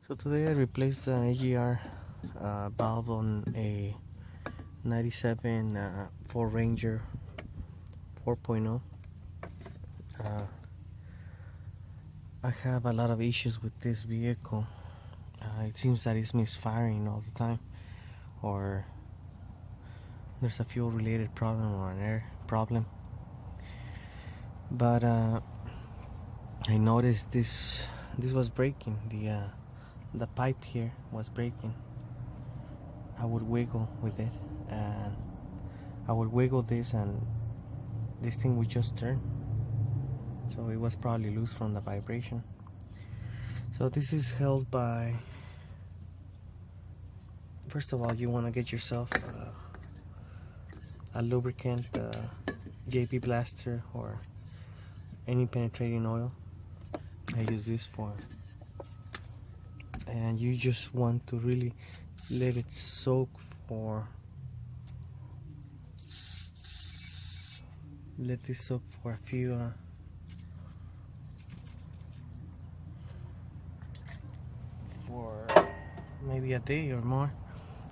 So today I replaced the EGR valve on a 97 Ford Ranger 4.0. I have a lot of issues with this vehicle. It seems that it's misfiring all the time, or there's a fuel related problem or an air problem. But I noticed this was breaking. The pipe here was breaking. I would wiggle with it, and I would wiggle this, and this thing would just turn. So it was probably loose from the vibration. So this is held by, first of all, you want to get yourself a lubricant, JB Blaster, or any penetrating oil. I use this for, and you just want to really let it soak for, let this soak for a few for maybe a day or more.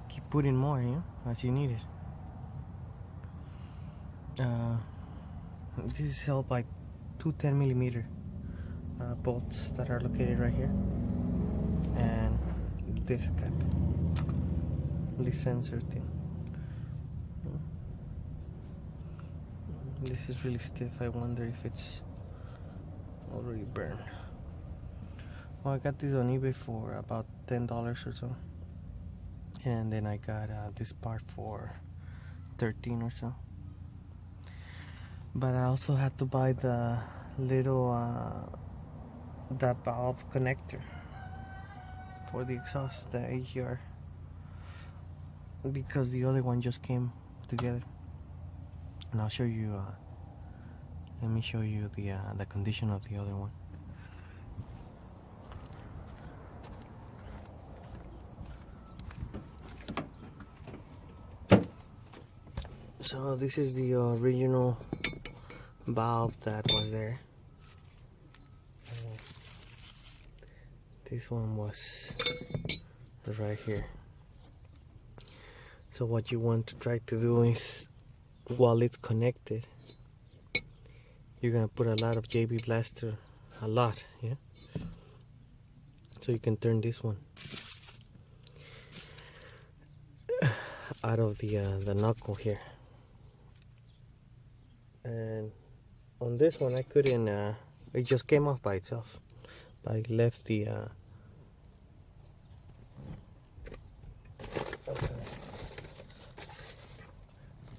Keep putting more, as you need it. This is held by two 10mm bolts that are located right here, and this cap, this sensor thing. This is really stiff. I wonder if it's already burned. Well, I got this on eBay for about $10 or so, and then I got this part for $13 or so. But I also had to buy the little that valve connector for the exhaust, the EGR, because the other one just came together. And I'll show you. Let me show you the condition of the other one. So this is the original valve that was there. This one was right here. So what you want to try to do is, while it's connected, you're gonna put a lot of JB Blaster, a lot, so you can turn this one out of the knuckle here. And on this one I couldn't, it just came off by itself. But I left the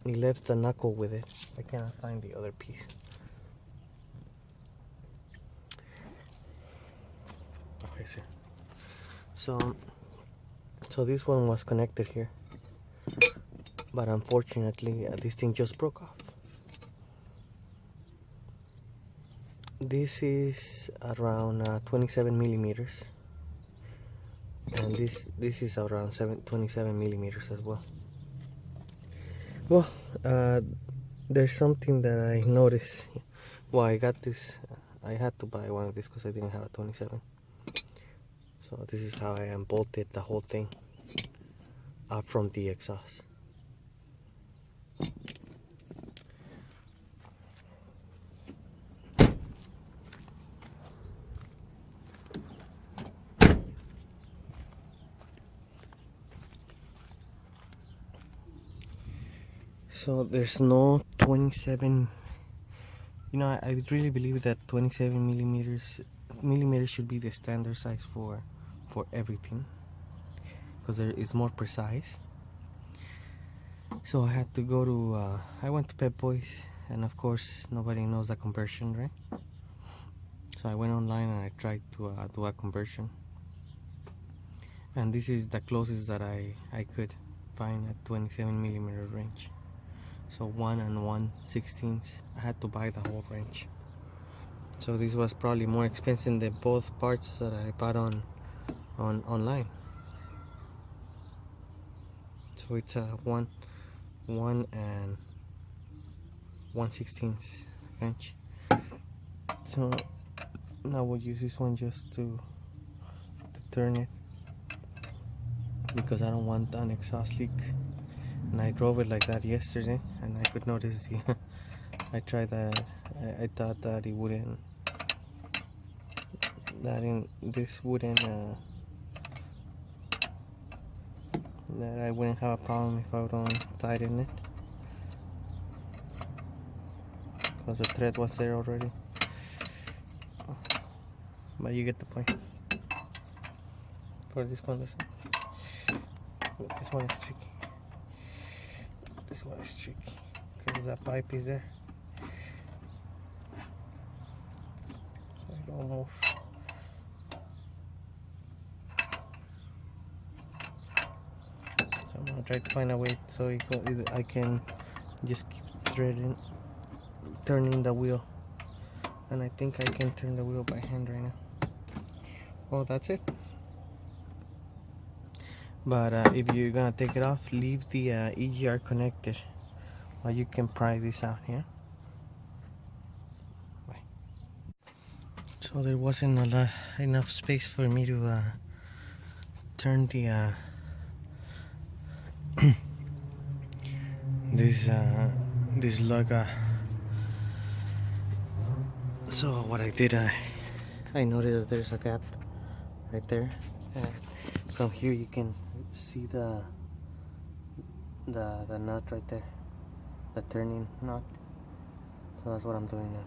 he left the knuckle with it. I cannot find the other piece. Okay, so this one was connected here, but unfortunately this thing just broke off. This is around 27mm, and this is around 27mm as well. Well, there's something that I noticed. Well, I got this. I had to buy one of these because I didn't have a 27. So this is how I unbolted the whole thing out from the exhaust. So there's no 27. I really believe that 27mm should be the standard size for everything, because it's more precise. So I had to go to I went to Pep Boys, and of course nobody knows the conversion, right? So I went online and I tried to do a conversion, and this is the closest that I could find at 27mm range. So 1 1/16. I had to buy the whole range. So this was probably more expensive than both parts that I bought online. So it's a 1 1/16 range. So now we'll use this one just to turn it. because I don't want an exhaust leak. And I drove it like that yesterday, and I could notice the I tried that. I thought that it wouldn't, this wouldn't, that I wouldn't have a problem if I don't tighten it, because the thread was there already. But you get the point. For this one, listen. This one is tricky. This one is tricky because that pipe is there. I don't move. So I'm gonna try to find a way so I can just keep turning the wheel. And I think I can turn the wheel by hand right now. Well, that's it. But if you're gonna take it off, leave the EGR connected while you can pry this out here. Bye. So there wasn't enough space for me to turn the this lug. So what I did, I noticed that there's a gap right there. From here you can see the nut right there, the turning nut. So that's what I'm doing now.